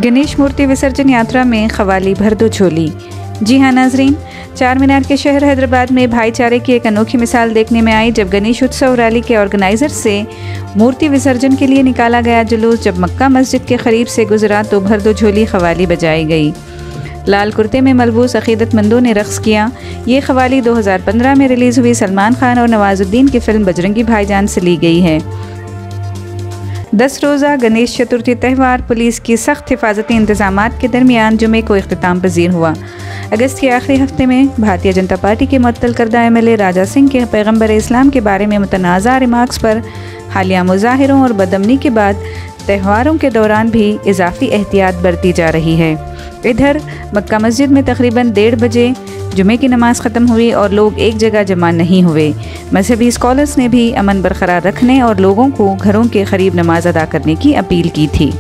गणेश मूर्ति विसर्जन यात्रा में ख़वाली भर दो झोली। जी हाँ नाजरीन, चार मीनार के शहर हैदराबाद में भाईचारे की एक अनोखी मिसाल देखने में आई जब गणेश उत्सव रैली के ऑर्गेनाइजर से मूर्ति विसर्जन के लिए निकाला गया जुलूस जब मक्का मस्जिद के करीब से गुजरा तो भर दो झोली ख़वाली बजाई गई। लाल कुर्ते में मलबूस अकीदतमंदों ने रक़्स किया। ये ख़वाली 2015 में रिलीज़ हुई सलमान खान और नवाजुद्दीन की फ़िल्म बजरंगी भाईजान से ली गई है। 10 रोज़ा गणेश चतुर्थी त्यौहार पुलिस की सख्त हिफाजती इंतज़ामात के दरमियान जुमे को इख्तिताम पजीर हुआ। अगस्त के आखिरी हफ्ते में भारतीय जनता पार्टी के मुअत्तल करदा MLA राजा सिंह के पैगम्बर इस्लाम के बारे में मुतनाज़ा रिमार्क्स पर हालिया मुज़ाहिरों और बदअमनी के बाद त्योहारों के दौरान भी इजाफी एहतियात बरती जा रही है। इधर मक्का मस्जिद में तकरीबन 1:30 बजे जुमे की नमाज ख़त्म हुई और लोग एक जगह जमा नहीं हुए। मजहबी स्कॉलर्स ने भी अमन बरकरार रखने और लोगों को घरों के करीब नमाज अदा करने की अपील की थी।